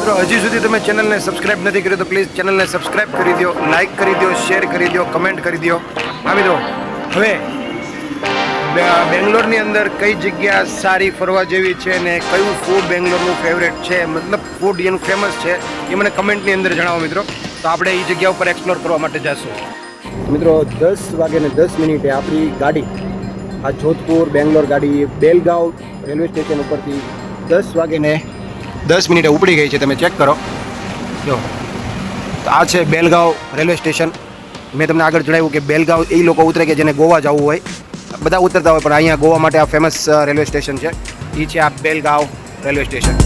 મિત્રો હજી સુધી તમે ચેનલને સબસ્ક્રાઇબ નથી કર્યું તો પ્લીઝ ચેનલને સબસ્ક્રાઇબ કરી દો, લાઇક કરી દો, શેર કરી દો, કમેન્ટ કરી દો. હા મિત્રો, હવે બેંગ્લોરની અંદર કઈ જગ્યા સારી ફરવા જેવી છે ને કયું ફૂડ બેંગ્લોરનું ફેવરેટ છે, મતલબ ફૂડ એનું ફેમસ છે એ મને કમેન્ટની અંદર જણાવો મિત્રો. તો આપણે એ જગ્યા ઉપર એક્સપ્લોર કરવા માટે જઈશું. મિત્રો 10:10 આપણી ગાડી આ જોધપુર બેંગ્લોર ગાડી બેલગાંવ રેલવે સ્ટેશન ઉપરથી 10:10 ઉપડી ગઈ છે. તમે ચેક કરો જો, તો આ છે બેલગાંવ રેલવે સ્ટેશન. મેં તમને આગળ જણાવ્યું કે બેલગાંવ એ લોકો ઉતરે કે જેને ગોવા જવું હોય, બધા ઉતરતા હોય, પણ અહીંયા ગોવા માટે આ ફેમસ રેલવે સ્ટેશન છે. એ છે આ બેલગાંવ રેલવે સ્ટેશન.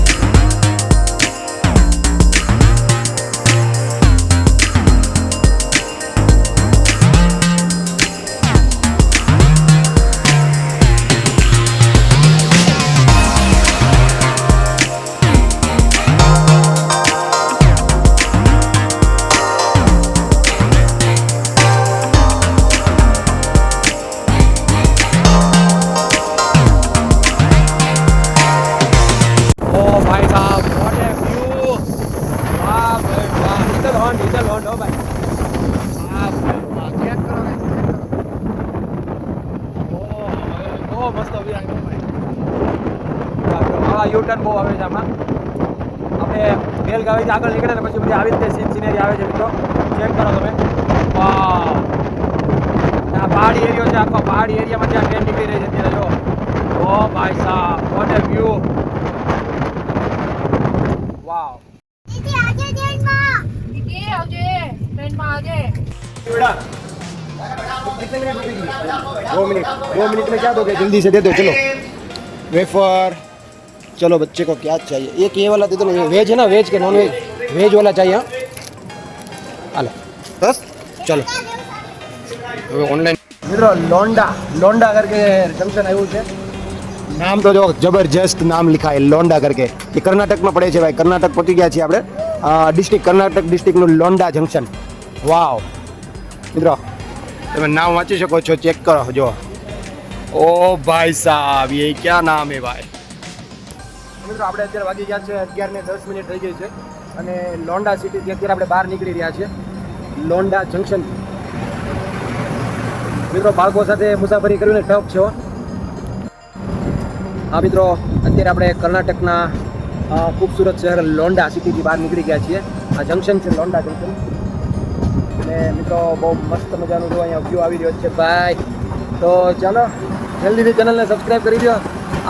યુટર્ન બહુ આવે છે આમાં. આપણે બેલગાંવથી આગળ નીકળે ને પછી બધી આવી રીતે સિનરી આવે છે મિત્રો. ચેક કરો તમે. વાહ, આ પહાડી એરિયો છે, આખો પહાડી એરિયામાં જ્યાં ટ્રેન નીકળી રહી છે ત્યારે જો. ઓ ભાઈ સાહેબ, વોટ એ વ્યૂ. વાવ. दो मिनट में क्या दोगे? जल्दी से दे दो. चलो वेफर. चलो बच्चे को क्या चाहिए? एक ये वाला दे दो ना. वेज है ना, वेज के नॉन वेज? वेज वाला चाहिए. हालो बस. चलो ऑनलाइन मित्रों लोंडा करके जंक्शन આવ્યું છે. નામ તો જો જબરજસ્ત નામ लिखा है लोंडा करके. ये કર્ણાટકમાં પડે છે ભાઈ. કર્ણાટક પહોંચી ગયા છીએ આપણે. ડિસ્ટ્રિક્ટ કર્ણાટક ડિસ્ટ્રિક્ટનું લોંડા જંક્શન. વાવ મિત્રો, તમે નામ વાંચી શકો છો. ચેક કરો જો. ओ भाई साहब, ये क्या नाम है भाई? મિત્રો આપણે અત્યારે વાગી ગયા છે 11:10 થઈ ગઈ છે અને લોંડા સિટીથી અત્યારે આપણે બહાર નીકળી રહ્યા છીએ લોંડા જંક્શન. મિત્રો બાળકો સાથે મુસાફરી કરીને ટફ છે. હા મિત્રો, અત્યારે આપણે કર્ણાટકના ખૂબસૂરત શહેર લોંડા સિટીથી બહાર નીકળી ગયા છીએ. આ જંક્શન છે લોંડા જંક્શન. અને મિત્રો બહુ મસ્ત મજાનું જો અહીંયા વ્યૂ આવી રહ્યો છે ભાઈ. તો ચાલો જલ્દીથી ચેનલને સબસ્ક્રાઈબ કરી દો.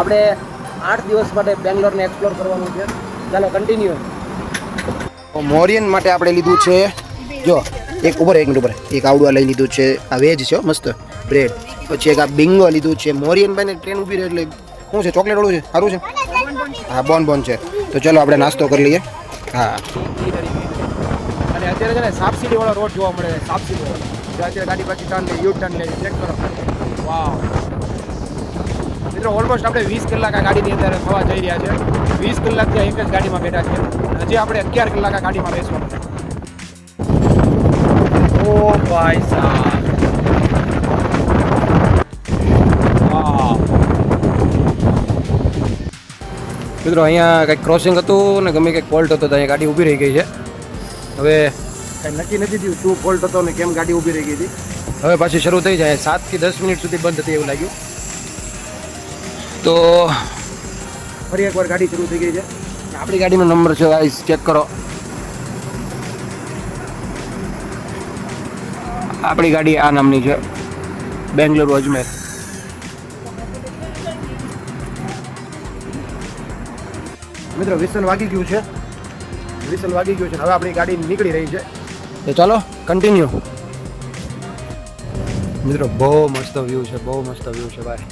આપણે 8 દિવસ માટે બેંગ્લોરને એક્સપ્લોર કરવાનું છે. ચાલો કન્ટિન્યુ. મોરિયન માટે આપણે લીધું છે જો એક મિનિટ ઉપર એક આવડું લઈ લીધું છે. આ વેજ છે મસ્ત બ્રેડ. પછી એક આ બિંગો લીધું છે. મોરિયન ભાઈને ટ્રેન ઊભી રહે એટલે શું છે? ચોકલેટ વાળું છે? સારું છે. હા, બોન છે. તો ચલો આપણે નાસ્તો કરી લઈએ. હા, અને અત્યારે છે ને સાપસીડી વાળો રોડ જોવા મળે છે. સાપસીડી વાળો અત્યારે ગાડી પાછી ટર્ન લે, યુ ટર્ન લે. ચેક કરો. વાવ મિત્રો, ઓલમોસ્ટ આપણે 20 કલાક આ ગાડીની અંદર થવા જઈ રહ્યા છે. 20 કલાકથી એક જ ગાડીમાં બેઠા છીએ. હજી આપણે 11 કલાક આ ગાડીમાં બેસવાનું. ઓ ભાઈ સાહેબ, મિત્રો અહીંયા કંઈક ક્રોસિંગ હતું ને ગમે કંઈક ફોલ્ટ હતો તો અહીંયા ગાડી ઊભી રહી ગઈ છે. હવે કંઈ નક્કી નથી થયું શું ફોલ્ટ હતો ને કેમ ગાડી ઊભી રહી ગઈ હતી. હવે પાછી શરૂ થઈ જાય. 7 થી 10 મિનિટ સુધી બંધ હતી એવું લાગ્યું. તો ફરી એકવાર ગાડી શરૂ થઈ ગઈ છે. આપણી ગાડીનો નંબર છે ગાઈસ, ચેક કરો. આપણી ગાડી આ નામની છે, બેંગ્લોર અજમેર. મિત્રો વિસલ વાગી ગયું છે. હવે આપણી ગાડી નીકળી રહી છે. તો ચાલો કન્ટિન્યુ. મિત્રો બહુ મસ્ત વ્યૂ છે ભાઈ.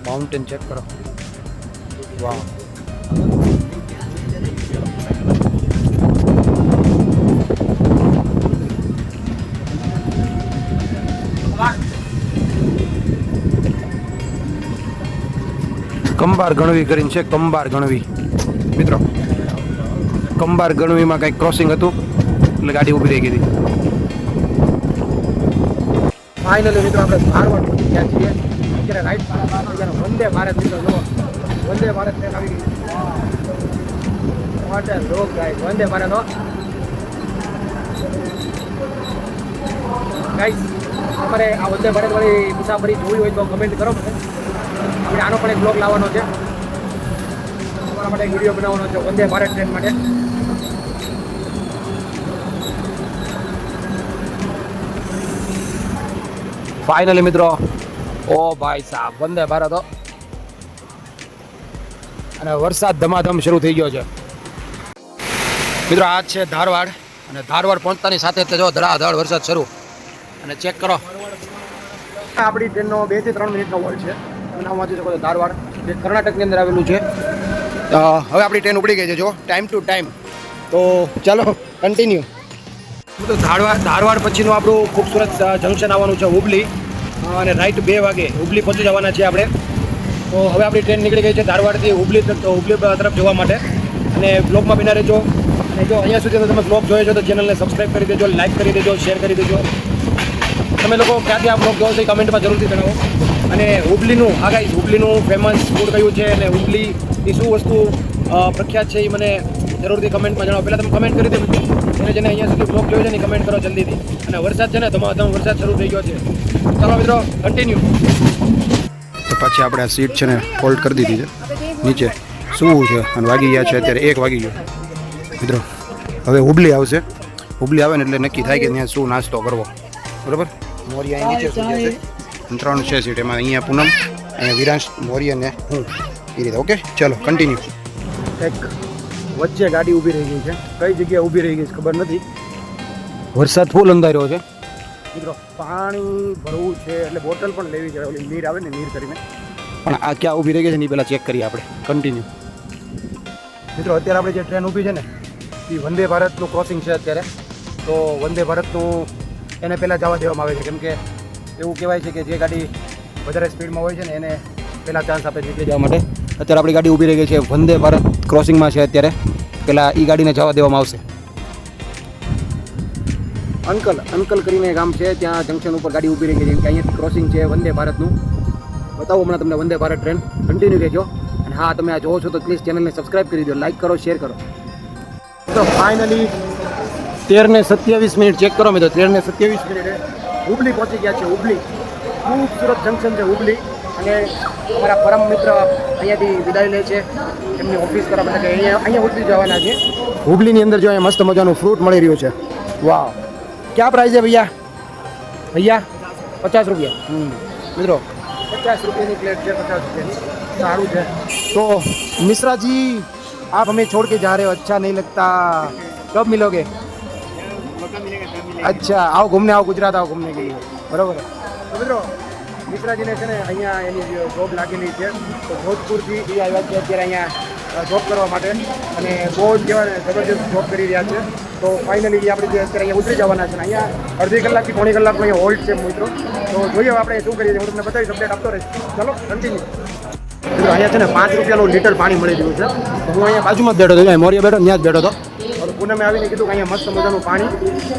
માઉન્ટેન ચેક કરો. વાહ, કંબાર ગણવી કરીને છે. કંબાર ગણવી મિત્રો, કંબાર ગણવીમાં કંઈક ક્રોસિંગ હતું એટલે ગાડી ઊભી રહી ગઈ હતી. ફાઇનલી મિત્રો આપણે ધારવાડ પહોંચી ગયા છીએ. અત્યારે રાઈટ વંદે ભારત મિત્રો જો વંદે ભારત ટ્રેન આવી ગઈ. માટે લોક ગાઈસ વંદે ભારત હો ગાઈસ. તમારે આ વંદે ભારત વાળી મુસાફરી જોવી હોય તો કમેન્ટ કરો મને. આપણે આનો પણ એક બ્લોગ લાવવાનો છે, તમારા માટે એક વિડીયો બનાવવાનો છે વંદે ભારત ટ્રેન માટે. ફાઇનલી મિત્રો, ઓ ભાઈ સાહેબ વંદે ભારત હો. અને વરસાદ ધમાધમ શરૂ થઈ ગયો છે મિત્રો. આ છે ધારવાડ, અને ધારવાડ પહોંચતાની સાથે જ જો ધડાધડ વરસાદ શરૂ. અને ચેક કરો, આપણી ટ્રેનનો 2 થી 3 મિનિટનો હોલ્ડ છે. અને હું વાંચી શકો છો ધારવાડ, જે કર્ણાટકની અંદર આવેલું છે. હવે આપણી ટ્રેન ઉપડી ગઈ છે જો ટાઈમ ટુ ટાઈમ. તો ચાલો કન્ટિન્યુ. તો ધારવાડ પછીનું આપણું ખૂબસૂરત જંકશન આવવાનું છે હુબલી, અને રાઈટ 2 વાગે હુબલી પહોંચી જવાના છીએ આપણે. તો હવે આપણી ટ્રેન નીકળી ગઈ છે ધારવાડથી હુબલી તરફ જવા માટે. અને બ્લોગમાં બિના રહેજો. અને જો અહીંયા સુધી તમે બ્લોગ જોયો છો તો ચેનલને સબસ્ક્રાઈબ કરી દેજો, લાઈક કરી દેજો, શેર કરી દેજો. તમે લોકો ક્યાંથી આ બ્લોગ જોવો છો એ કમેન્ટમાં જરૂરથી જણાવો. અને હુબલીનું હુબલીનું ફેમસ ફૂડ કયું છે અને હુબલીની શું વસ્તુ પ્રખ્યાત છે એ મને જરૂરથી કમેન્ટમાં જણાવો. પહેલાં તમે કમેન્ટ કરી દો જેને અહીંયા સુધી બ્લોગ જોયો છે ને કમેન્ટ કરો જલ્દીથી. અને વરસાદ છે ને ધમાધમ વરસાદ શરૂ થઈ ગયો છે. ચાલો મિત્રો કન્ટિન્યુ. તો પછી આપણે આ સીટ છે ને ફોલ્ડ કરી દીધી છે નીચે. શું છે અને વાગી ગયા છે અત્યારે 1 વાગી ગયો મિત્રો. હવે હુબલી આવશે, હુબલી આવે ને એટલે નક્કી થાય કે ત્યાં શું નાસ્તો કરવો. બરાબર, મોરી અહીં નીચે સુઈ જશે. 3 છે સીટ, એમાં અહીંયા પૂનમ, અહીંયા વિરાંશ, મોરી અને હું એ રીતે. ઓકે ચાલો કન્ટિન્યુ. એક વચ્ચે ગાડી ઊભી રહી ગઈ છે, કઈ જગ્યાએ ઊભી રહી ગઈ છે ખબર નથી. વરસાદ ફૂલ અંધાર્યો છે મિત્રો. પાણી ભરવું છે એટલે બોટલ પણ લેવી છે, ઓલી નીર આવે ને નીર કરીને. પણ આ ક્યાં ઊભી રહી ગઈ છે ને એ પહેલાં ચેક કરીએ આપણે. કન્ટિન્યુ મિત્રો. અત્યારે આપણે જે ટ્રેન ઊભી છે ને એ વંદે ભારતનું ક્રોસિંગ છે અત્યારે. તો વંદે ભારતનું એને પહેલાં જવા દેવામાં આવે છે, કેમ કે એવું કહેવાય છે કે જે ગાડી વધારે સ્પીડમાં હોય છે ને એને પહેલાં ચાન્સ આપે છે નીકળી જવા માટે. અત્યારે આપણી ગાડી ઊભી રહી ગઈ છે વંદે ભારત ક્રોસિંગમાં છે અત્યારે. પહેલાં એ ગાડીને જવા દેવામાં આવશે. અંકલ કરીને ગામ છે, ત્યાં જંકશન ઉપર ગાડી ઊભી રહી ગઈ છે, કે અહીંયાથી ક્રોસિંગ છે વંદે ભારતનું. બતાવો હમણાં તમને વંદે ભારત ટ્રેન. કન્ટિન્યુ રહેજો. અને હા, તમે આ જોવો છો તો પ્લીઝ ચેનલને સબસ્ક્રાઈબ કરી દો, લાઈક કરો, શેર કરો. તો ફાઇનલી 13:27 ચેક કરો મેં તો 13:27 હુબલી પહોંચી ગયા છે. હુબલી ખૂબસૂરત જંકશન છે હુબલી. અને અમારા પરમ મિત્ર અહીંયાથી વિદાય લે છે એમની ઓફિસ કરવા માટે, કે અહીંયા ઉતરી જવાના છે. હુબલીની અંદર જો અહીંયા મસ્ત મજાનું ફ્રૂટ મળી રહ્યું છે. વાહ, ક્યાં પ્રાઇસ છે ભૈયા? 50 રૂપિયા. મિત્રો 50 રૂપિયાની પ્લેટ છે, 50 રૂપિયાની. સારું છે. તો મિશ્રા જી, आप हमें छोड़ के जा रहे हो, अच्छा नहीं लगता, कब मिलोगे? अच्छा, आओ घूमने, आओ गुजरात, आओ घूमने के लिए. बराबर. તો મિત્રો મિશ્રાજીને છે ને અહીંયા એની જોબ લાગેલી છે, તો જોધપુરથી એ આવ્યા છે અત્યારે અહીંયા જોબ કરવા માટે. અને બહુ જ કહેવાય ને જબરજસ્ત જોબ કરી રહ્યા છે. તો ફાઇનલી આપણે જે અત્યારે અહીંયા ઉતરી જવાના છે ને અહીંયા અડધી કલાકથી પોણી કલાકનો અહીંયા હોલ્ડ છે મિત્રો. તો જોઈએ આપણે શું કરીએ છીએ, હું તમને બતાવીશ, અપડેટ આપતો રહીશ. ચાલો કન્ટિન્યુ. મિત્રો અહીંયા છે ને 5 રૂપિયાનું લીટર પાણી મળી રહ્યું છે. તો હું અહીંયા બાજુમાં જ બેઠો હતો, મોરિયા બેઠો ત્યાં જ બેઠો હતો. હવે પૂનમે આવીને કીધું કે અહીંયા મસ્ત મજાનું પાણી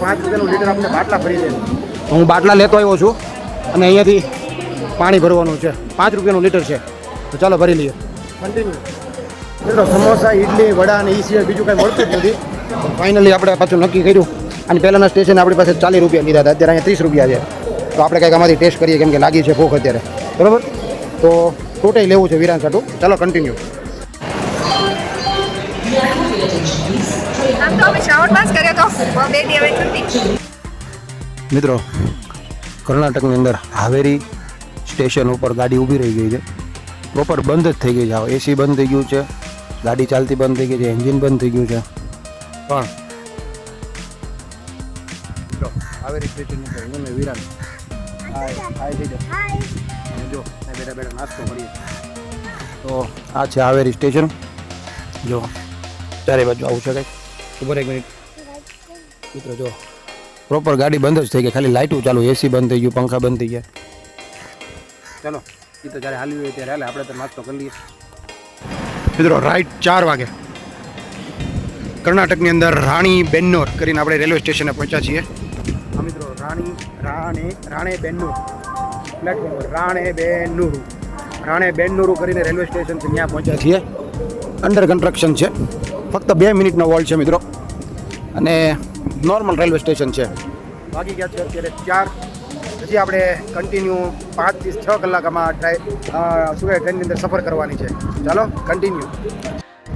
5 રૂપિયાનું લીટર આપણે બાટલા ભરી દે. હું બાટલા લેતો આવ્યો છું અને અહીંયાથી પાણી ભરવાનું છે. 5 રૂપિયાનું લીટર છે. તો ચાલો ભરી લઈએ. કન્ટિન્યુ. મિત્રો સમોસા, ઇડલી, વડા અને એ સિવાય બીજું કંઈ મળતું જ નથી. ફાઇનલી આપણે પાછું નક્કી કર્યું. અને પહેલાંના સ્ટેશને આપણી પાસે 40 રૂપિયા લીધા હતા, અત્યારે અહીંયા 30 રૂપિયા છે. તો આપણે કંઈક આમાંથી ટેસ્ટ કરીએ, કેમ કે લાગી છે ભૂખ અત્યારે. બરાબર. તો ટોટલ લેવું છે વિરાન સાટું. ચાલો કન્ટિન્યુ. મિત્રો કર્ણાટકની અંદર હાવેરી સ્ટેશન ઉપર ગાડી ઊભી રહી ગઈ છે. પ્રોપર બંધ જ થઈ ગઈ છે. એસી બંધ થઈ ગયું છે, ગાડી ચાલતી બંધ થઈ ગઈ છે, એન્જિન બંધ થઈ ગયું છે. પણ હાવેરી સ્ટેશન ઉપર હું ને વિરાન હાય થઈ જાય. જો બેઠા બેઠા નાસ્તો કરીએ. તો આ છે હાવેરી સ્ટેશન. જો ચારે બાજુ આવું છે કંઈક. ઉપર 1 મિનિટ મિત્રો, જો પ્રોપર ગાડી બંધ જ થઈ ગઈ, ખાલી લાઇટું ચાલુ, એસી બંધ થઈ ગયું, પંખા બંધ થઈ ગયા. ચાલો એ તો જ્યારે હાલ્યું હોય ત્યારે હાલે, આપણે તો નાસ્તો કરી લઈએ. મિત્રો રાઈટ 4 વાગે કર્ણાટકની અંદર રાણી બેન્નોર કરીને આપણે રેલવે સ્ટેશને પહોંચ્યા છીએ. હા મિત્રો, રાણે બેન્નોર પ્લેટફોર્મ પર રાણે બેન્નુરુ કરીને રેલવે સ્ટેશન છે, ત્યાં પહોંચ્યા છીએ. અંડર કન્સ્ટ્રક્શન છે. ફક્ત 2 મિનિટનો વોલ્ટ છે મિત્રો, અને નોર્મલ રેલવે સ્ટેશન છે. વાગી ગયા છે અત્યારે 4. હજી આપણે કન્ટિન્યુ 5 થી 6 કલાક આમાં ટ્રેનની અંદર સફર કરવાની છે. ચાલો કન્ટિન્યુ.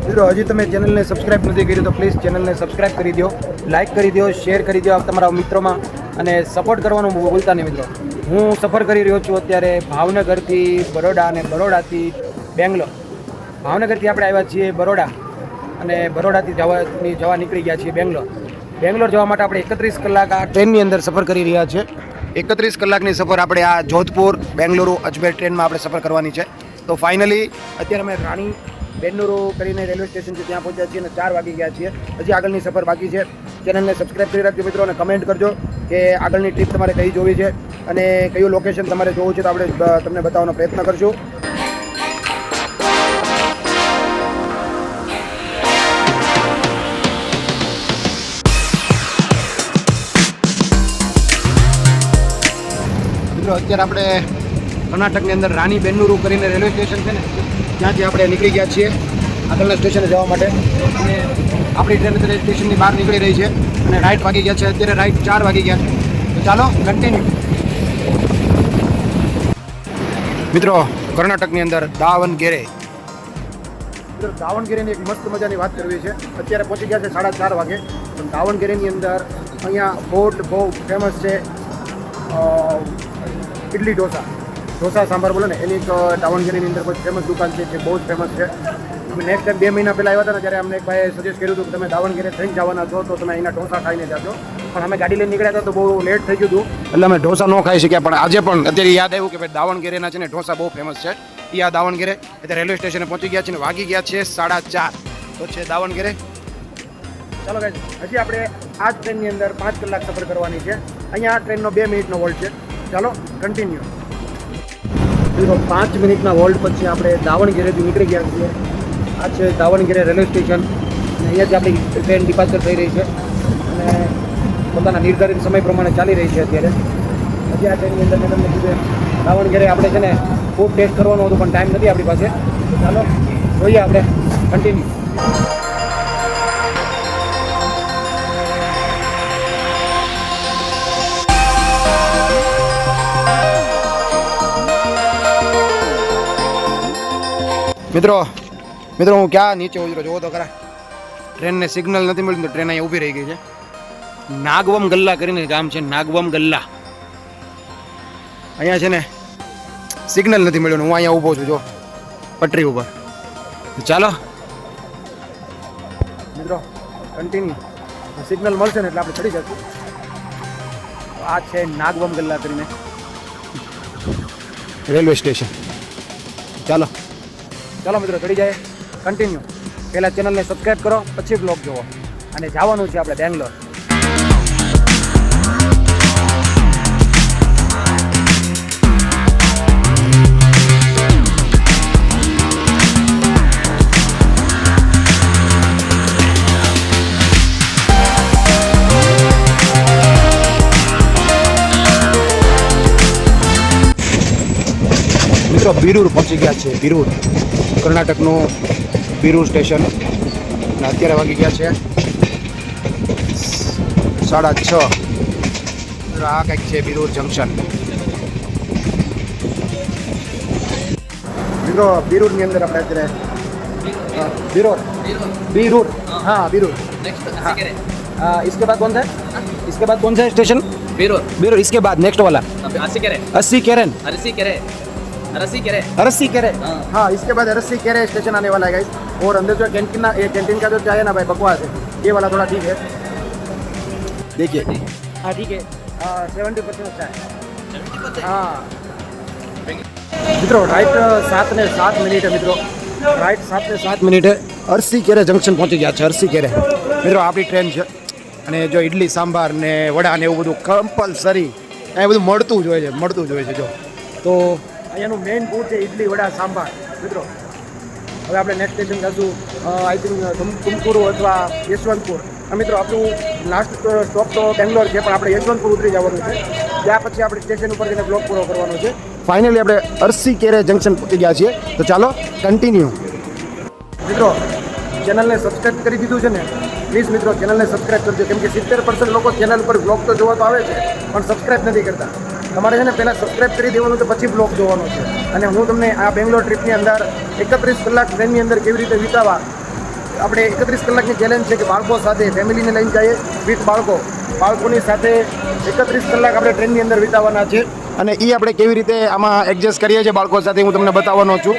મિત્રો હજી તમે ચેનલને સબસ્ક્રાઈબ નથી કરી તો પ્લીઝ ચેનલને સબસ્ક્રાઈબ કરી દો, લાઇક કરી દો, શેર કરી દો તમારા મિત્રોમાં, અને સપોર્ટ કરવાનું ભૂલતા નહીં મિત્રો. હું સફર કરી રહ્યો છું અત્યારે ભાવનગરથી બરોડા અને બરોડાથી બેંગ્લોર. ભાવનગરથી આપણે આવ્યા છીએ બરોડા, અને બરોડાથી જવા નીકળી ગયા છીએ બેંગ્લોર. બેંગ્લોર જવા માટે આપણે 31 કલાક આ ટ્રેનની અંદર સફર કરી રહ્યા છે. 31 કલાકની સફર આપણે આ જોધપુર બેંગલુરુ અજમેર ટ્રેનમાં આપણે સફર કરવાની છે. તો ફાઇનલી અત્યારે અમે રાણી બેન્નુરુ કરીને રેલવે સ્ટેશન છે ત્યાં પહોંચ્યા છીએ અને 4 વાગી ગયા છીએ. હજી આગળની સફર બાકી છે. ચેનલને સબસ્ક્રાઈબ કરી રાખજો મિત્રો, અને કમેન્ટ કરજો કે આગળની ટ્રીપ તમારે કઈ જોવી છે અને કયું લોકેશન તમારે જોવું છે, તો આપણે તમને બતાવવાનો પ્રયત્ન કરશું. મિત્રો અત્યારે આપણે કર્ણાટકની અંદર રાણી બેન્નુરુ કરીને રેલવે સ્ટેશન છે ને ત્યાંથી આપણે નીકળી ગયા છીએ આગળના સ્ટેશને જવા માટે. અને આપણી ટ્રેન અત્યારે સ્ટેશનની બહાર નીકળી રહી છે અને રાઈટ વાગી ગયા છે. અત્યારે રાઈટ 4 વાગી ગયા છે. તો ચાલો કન્ટિન્યુ. મિત્રો કર્ણાટકની અંદર દાવણગેરે. મિત્રો દાવણગેરેની એક મસ્ત મજાની વાત કરવી છે. અત્યારે પહોંચી ગયા છે 4:30 વાગે. પણ દાવણગેરેની અંદર અહીંયા ફૂડ બહુ ફેમસ છે. ઇડલી ઢોસા સાંભાર બોલો ને, એની એક દાવણગેરેની અંદર કોઈ ફેમસ દુકાન છે જે બહુ જ ફેમસ છે. અમે નેક્સ્ટ ટાઈમ 2 મહિના પહેલાં આવ્યા હતા ને ત્યારે અમને એક ભાઈએ સજેસ્ટ કર્યું હતું કે તમે દાવણગેરે થઈને જવાના છો તો તમે અહીંના ઢોસા ખાઈને જાજો. પણ અમે ગાડી લઈને નીકળ્યા હતા તો બહુ લેટ થઈ ગયું હતું, એટલે અમે ઢોસા ન ખાઈ શક્યા. પણ આજે પણ અત્યારે યાદ આવ્યું કે ભાઈ દાવણગેરેના છે ને ઢોસા બહુ ફેમસ છે. એ આ દાવણગેરે અત્યારે રેલવે સ્ટેશને પહોંચી ગયા છે ને વાગી ગયા છે 4:30. તો છે દાવણગેરે. ચાલો ગાઈસ, હજી આપણે આ ટ્રેનની અંદર 5 કલાક સફર કરવાની છે. અહીંયા આ ટ્રેનનો 2 મિનિટનો વોલ્ટ છે. ચાલો કન્ટિન્યુ. 5 મિનિટના વોલ્ટ પછી આપણે દાવણગેરેથી નીકળી ગયા છીએ. આ છે દાવણગેરે રેલવે સ્ટેશન, અને અહીંયાથી આપણી ટ્રેન ડિપાર્ચર થઈ રહી છે અને પોતાના નિર્ધારિત સમય પ્રમાણે ચાલી રહી છે. અત્યારે હજી આ ટ્રેનની અંદર મેં તમને કીધું દાવણગેરે આપણે છે ને ફૂડ ટેસ્ટ કરવાનો હતો, પણ ટાઈમ નથી આપણી પાસે. તો ચાલો જોઈએ આપણે કન્ટિન્યુ. મિત્રો હું ક્યાં નીચે ઉતર્યો જોવો તો ખરા. ટ્રેનને સિગ્નલ નથી મળ્યું તો ટ્રેન અહીંયા ઊભી રહી ગઈ છે. નાગવમ ગલ્લા કરીને ગામ છે, નાગવમ ગલ્લા. અહીંયા છે ને સિગ્નલ નથી મળ્યું, હું અહીંયા ઊભો છું જો પટરી ઉપર. ચાલો મિત્રો કન્ટિન્યુ. સિગ્નલ મળશે ને એટલે આપણે ચડી જશું. આ છે નાગવમ ગલ્લા કરીને રેલવે સ્ટેશન. ચાલો મિત્રો ચડી જાય. કન્ટિન્યુ. પહેલાં ચેનલને સબસ્ક્રાઈબ કરો, પછી બ્લોગ જુઓ. અને જવાનું છે આપણે બેંગ્લોર. મિત્રો બિરૂર પહોંચી ગયા છે. બિરૂર કર્ણાટકનું બિરૂર સ્ટેશન. અને અત્યારે વાગી ગયા છે 6:30. આ કંઈક છે બિરૂર જંકશન. મિત્રો બિરૂરની અંદર આપણે અત્યારે બિરૂર हाँ बिरूर इसके बाद कौन सा है? इसके बाद कौन सा है स्टेशन? बिरूर इसके बाद नेक्स्ट वाला अस्सी केरन अरसी केरे हाँ इसके बाद अरसी केरे स्टेशन आने वाला है गाइस. और अंदर जो कैंटीन ना, ये कैंटीन का जो चाय है ना भाई बकवास है. ये वाला थोड़ा ठीक है. देखिए हाँ ठीक है 70% अच्छा है. हाँ મિત્રો રાઈટ 7:07 है મિત્રો. રાઈટ 7:07 અરસી કેરે જંકશન પહોંચી ગયા છે. અરસી કેરે મિત્રો આપણી ટ્રેન છે. અને જો ઇડલી સાંભાર ને વડા ને એવું બધું કમ્પલસરી અહીંયા બધું મળતું જ હોય છે જો. તો અહીંયાનું મેઇન ફૂડ છે ઇડલી વડા સાંભાર મિત્રો. હવે આપણે નેક્સ્ટ સ્ટેશન જશું આઈ થિંક તુમકુરુ અથવા યશવંતપુર. મિત્રો આપણું લાસ્ટ સ્ટોપ તો બેંગ્લોર છે, પણ આપણે યશવંતપુર ઉતરી જવાનું છે. ત્યાં પછી આપણે સ્ટેશન ઉપર જઈને બ્લોક પૂરો કરવાનો છે. ફાઇનલી આપણે અરસી કેરે જંકશન પહોંચી ગયા છીએ. તો ચાલો કન્ટિન્યુ. મિત્રો ચેનલને સબસ્ક્રાઈબ કરી દીધું છે ને પ્લીઝ મિત્રો ચેનલને સબસ્ક્રાઈબ કરજો, કેમ કે 70% લોકો ચેનલ પર બ્લોગ તો જોવા તો આવે છે પણ સબસ્ક્રાઈબ નથી કરતા. તમારે છે ને પહેલાં સબસ્ક્રાઈબ કરી દેવાનું તો પછી બ્લોગ જોવાનો છે. અને હું તમને આ બેંગ્લોર ટ્રીપની અંદર 31 કલાક ટ્રેનની અંદર કેવી રીતે વિતાવવા, આપણે 31 કલાકની ચેલેન્જ છે કે બાળકો સાથે ફેમિલીને લઈને જઈએ વિથ બાળકોની સાથે 31 કલાક આપણે ટ્રેનની અંદર વિતાવવાના છે. અને એ આપણે કેવી રીતે આમાં એડજસ્ટ કરીએ છીએ બાળકો સાથે હું તમને બતાવવાનો છું.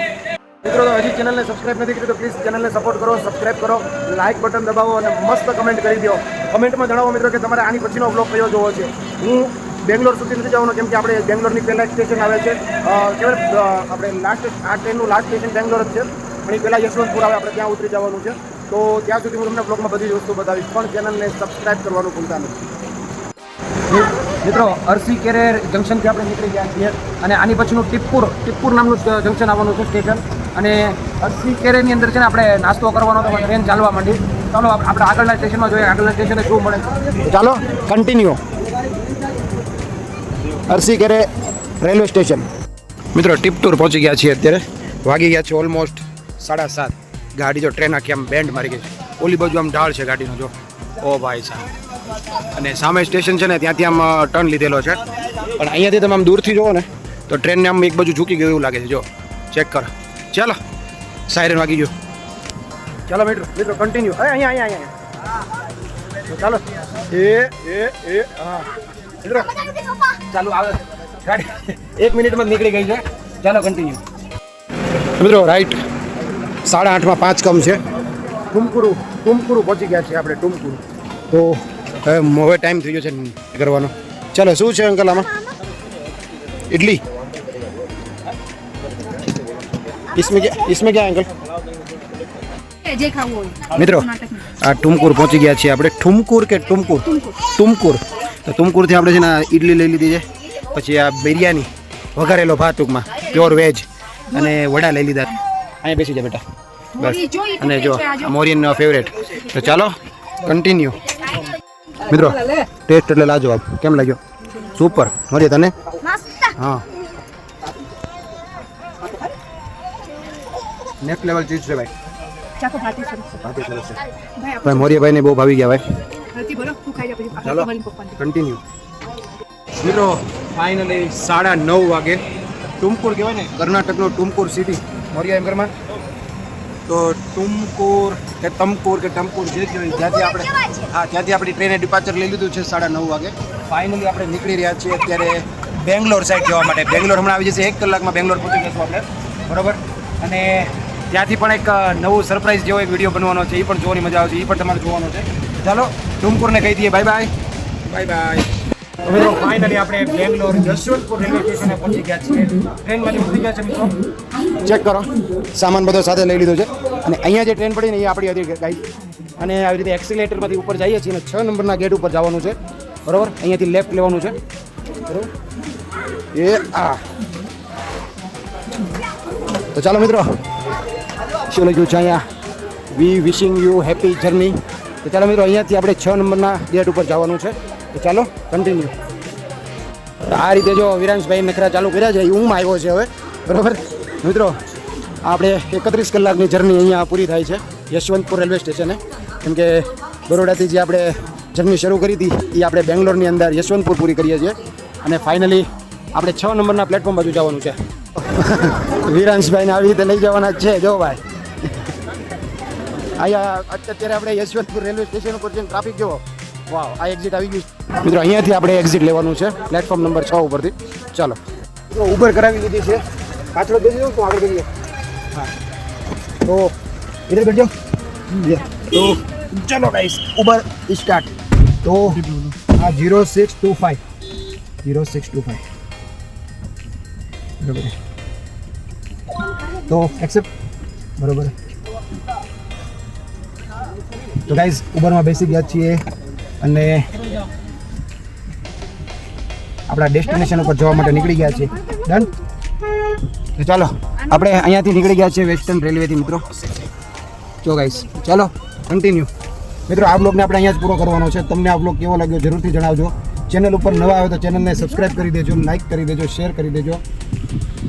મિત્રો તો હજી ચેનલને સબસ્ક્રાઈબ નથી કરી તો પ્લીઝ ચેનલને સપોર્ટ કરો, સબસ્ક્રાઈબ કરો, લાઇક બટન દબાવો અને મસ્ત કમેન્ટ કરી દો. કમેન્ટમાં જણાવો મિત્રો કે તમારે આની પછીનો બ્લોગ કયો જોવો છે. હું બેંગ્લોર સુધી નથી જવાનું, કેમ કે આપણે બેંગ્લોરની પહેલાં સ્ટેશન આવે છે કેવાય આપણે લાસ્ટ આ ટ્રેનનું લાસ્ટ સ્ટેશન બેંગ્લોર જ છે, પણ એ પહેલાં યશવંતપુર આવે, આપણે ત્યાં ઉતરી જવાનું છે. તો ત્યાં સુધી હું તમને બ્લોગમાં બધી જ વસ્તુ બતાવીશ, પણ ચેનલને સબસ્ક્રાઈબ કરવાનું ભૂલતા નથી. મિત્રો અરસી કેરેર જંકશનથી આપણે નીકળી ગયા છીએ અને આની પછીનું ટીપપુર નામનું જંકશન આવવાનું છે સ્ટેશન. અને અરસી કેરેરની અંદર છે ને આપણે નાસ્તો કરવાનો તો ટ્રેન ચાલવા માંડી. ચાલો આપણે આગળના સ્ટેશનમાં જોઈએ આગળના સ્ટેશને શું મળે. ચાલો continue. Arsikere railway station. મિત્રો ટીપટુર પહોંચી ગયા છીએ અત્યારે, વાગી ગયા છે ઓલમોસ્ટ 7:30. ગાડી જો ટ્રેન આખી આમ બેન્ડ મારી ગઈ છે, ઓલી બાજુ આમ ઢાળ છે ગાડીનો જો, ઓ ભાઈ સાહેબ. અને સામે સ્ટેશન છે ને ત્યાંથી આમ ટર્ન લીધેલો છે, પણ અહીંયાથી તમે આમ દૂરથી જુઓ ને તો ટ્રેનને આમ એક બાજુ ઝૂકી ગયું એવું લાગે છે. જો ચેક કરો. ચાલો સાયરન વાગી ગયો. ચાલો મિત્રો કન્ટિન્યુ. અહીંયા ચાલો હા મિત્રો ચાલુ આવે ગાડી 1 મિનિટમાં જ નીકળી ગઈ છે. ચાલો કન્ટિન્યુ. મિત્રો રાઈટ 8:30 5 છે. ટુમકુરુ પહોંચી ગયા છીએ આપણે ટુમકુરુ. તો હવે ટાઈમ થઈ ગયો છે કરવાનો. ચાલો શું છે અંકલ આમાં? ઇડલી इसमें क्या अंकल? મિત્રો આ ટુમકુર પહોંચી ગયા છીએ આપણે. ટુમકુર તો ટુમકુરથી આપણે છે ને ઇડલી લઈ લીધી છે, પછી આ બિરયાની વઘારેલો ભાત ટૂંકમાં પ્યોર વેજ અને વડા લઈ લીધા. અહીંયા બેસી જા બેટા બસ. અને જો મોરિયન ફેવરેટ. તો ચાલો કન્ટિન્યુ. મિત્રો ટેસ્ટ એટલે લાજવાબ. કેમ લાગ્યો? સુપર. મોરિયા તને? હા નેક્સ્ટ લેવલ ચીજ છે ભાઈ. ભાઈ મોરિયાભાઈને બહુ ભાવી ગયા ભાઈ. ચાલો કન્ટિન્યુ. મિત્રો ફાઇનલી 9:30 વાગે ટુમકુર કહેવાય ને કર્ણાટકનો ટુમકુર સિટી મોરિયા એમ ઘરમાં. તો ટુમકુર કે તમકુર કે ટમકુર જે કહેવાય ત્યાંથી આપણી ટ્રેને ડિપાર્ચર લઈ લીધું છે 9:30 વાગે. ફાઇનલી આપણે નીકળી રહ્યા છીએ અત્યારે બેંગ્લોર સાઈડ જવા માટે. બેંગ્લોર હમણાં આવી જશે 1 કલાકમાં બેંગ્લોર પહોંચી જશું આપણે, બરાબર. અને ત્યાંથી પણ એક નવું સરપ્રાઈઝ જેવો એક વિડીયો બનવાનો છે, એ પણ જોવાની મજા આવશે, એ પણ તમારે જોવાનો છે. ચાલો ટુમકુરને કહી દઈએ બાય બાય. મિત્રો ફાઇનલી આપણે બેંગ્લોર યશવંતપુર રેલવે સ્ટેશને પહોંચી ગયા છીએ. ટ્રેનમાંથી ઉતરી ગયા છે મિત્રો. ચેક કરો, સામાન બધો સાથે લઈ લીધો છે. અને અહીંયા જે ટ્રેન પડી ને એ આપણી હતી ગાઈસ. અને આવી રીતે એક્સિલેટરમાંથી ઉપર જઈએ છીએ અને 6 નંબરના ગેટ ઉપર જવાનું છે, બરાબર. અહીંયાથી લેફ્ટ લેવાનું છે, બરાબર. તો ચાલો મિત્રો શું લખ્યું છે અહીંયા? વી વિશિંગ યુ હેપી જર્ની. તો ચાલો મિત્રો અહીંયાથી આપણે 6 નંબરના ગેટ ઉપર જવાનું છે. તો ચાલો કન્ટિન્યુ. આ રીતે જો વિરાંશભાઈ નખરા ચાલુ કર્યા છે, ઊંઘમાં આવ્યો છે હવે, બરાબર. મિત્રો આપણે 31 કલાકની જર્ની અહીંયા પૂરી થાય છે યશવંતપુર રેલવે સ્ટેશને. કેમ કે બરોડાથી જે આપણે જર્ની શરૂ કરી હતી એ આપણે બેંગ્લોરની અંદર યશવંતપુર પૂરી કરીએ છીએ. અને ફાઇનલી આપણે 6 નંબરના પ્લેટફોર્મ બાજુ જવાનું છે. વિરાંશભાઈને આવી રીતે લઈ જવાના જ છે. જો ભાઈ અહીંયા અત્યારે આપણે યશવંતપુર રેલવે સ્ટેશન ઉપર જઈને ટ્રાફિક જોવો. વાવ, આ એક્ઝિટ આવી ગયું મિત્રો. અહીંયાથી આપણે એક્ઝિટ લેવાનું છે પ્લેટફોર્મ નંબર 6 ઉપરથી. ચાલો ઉબર કરાવી લીધી છે. પાછળ બેસી જાઉં તો આગળ બેસી હા. તો ઇધર બેઠ જાઓ. તો ચલો ગાઈસ ઉબર સ્ટાર્ટ. તો આ 0625 બરાબર. તો એક્સેપ્ટ, બરાબર. તો ગાઈઝ ઉબરમાં બેસી ગયા છીએ અને આપણા ડેસ્ટિનેશન ઉપર જવા માટે નીકળી ગયા છીએ. ડન. તો ચાલો આપણે અહીંયાથી નીકળી ગયા છીએ વેસ્ટર્ન રેલવેથી મિત્રો. જો ગાઈઝ ચાલો કન્ટિન્યુ. મિત્રો આ બ્લોગને આપણે અહીંયા જ પૂરો કરવાનો છે. તમને આ બ્લોગ કેવો લાગ્યો જરૂરથી જણાવજો. ચેનલ ઉપર નવા આવે તો ચેનલને સબસ્ક્રાઈબ કરી દેજો, લાઈક કરી દેજો, શેર કરી દેજો.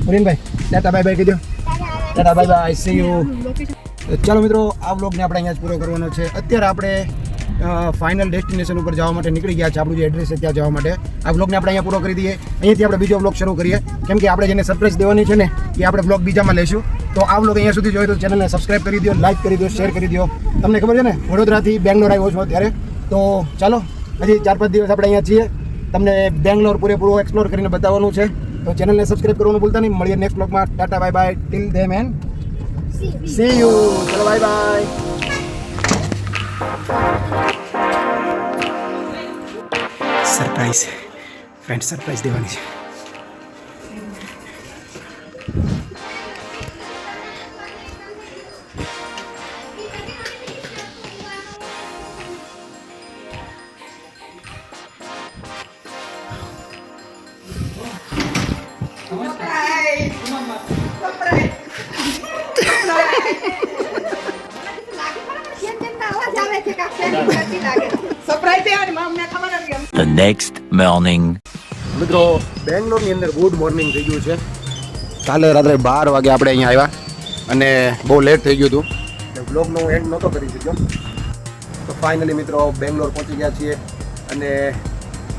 અરીનભાઈ ટાટા બાય બાય કહી દો. Tata bye by, C you. ચાલો મિત્રો, આ વ્લોગને આપણે અહીંયા જ પૂરો કરવાનો છે. અત્યારે આપણે ફાઇનલ ડેસ્ટિનેશન ઉપર જવા માટે નીકળી ગયા છે. આપણું જે એડ્રેસ છે ત્યાં જવા માટે આ વ્લોગને આપણે અહીંયા પૂરો કરી દઈએ. અહીંયાથી આપણે બીજો વ્લોગ શરૂ કરીએ, કેમ કે આપણે જેને સરપ્રાઈઝ દેવાની છે ને એ આપણે વ્લોગ બીજામાં લઈશું. તો આ વ્લોગ અહીંયા સુધી જોઈએ તો ચેનલને સબસ્ક્રાઈબ કરી દો, લાઈક કરી દો, શેર કરી દો. તમને ખબર છે ને, વડોદરાથી બેંગ્લોર આવ્યો છું અત્યારે. તો ચાલો, હજી 4-5 દિવસ આપણે અહીંયા છીએ. તમને બેંગ્લોર પૂરેપૂરું એક્સપ્લોર કરીને બતાવવાનું છે. તો ચેનલને સબસ્ક્રાઈબ કરવાનું ભૂલતા નહીં. મળીએ નેક્સ્ટ વ્લોગમાં. Tata, bye bye, till then and see you. ચલો, bye bye. Surprise friend, surprise દેવાની છે. The next morning. મિત્રો, બેંગ્લોરની અંદર ગુડ મોર્નિંગ થઈ ગયું છે. કાલે રાત્રે 12 વાગે આપણે અહીંયા આવ્યા અને બહુ લેટ થઈ ગયું હતું, એટલે વ્લોગનો એન્ડ નહોતો કરી શક્યો. તો ફાઇનલી મિત્રો બેંગ્લોર પહોંચી ગયા છીએ અને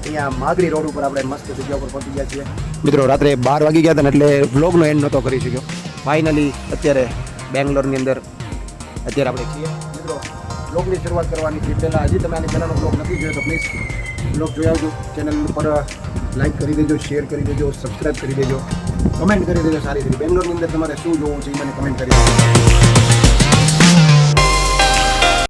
અહીંયા માગડી રોડ ઉપર આપણે મસ્ત જગ્યા ઉપર પહોંચી ગયા છીએ. મિત્રો, રાત્રે 12 વાગી ગયા હતા ને એટલે વ્લોગનો એન્ડ નહોતો કરી શક્યો. ફાઇનલી અત્યારે બેંગ્લોરની અંદર અત્યારે આપણે છીએ. મિત્રો, વ્લોગની શરૂઆત કરવાની છે. પહેલાં હજી તમે આની પહેલાંનો વ્લોગ નથી જોયો તો પ્લીઝ વ્લોગ જોઈ આવજો. ચેનલ ઉપર લાઈક કરી દેજો, શેર કરી દેજો, સબસ્ક્રાઈબ કરી દેજો, કમેન્ટ કરી દેજો સારી રીતે. બેંગ્લોરની અંદર તમારે શું જોવું છે એ મને કમેન્ટ કરી દેજો.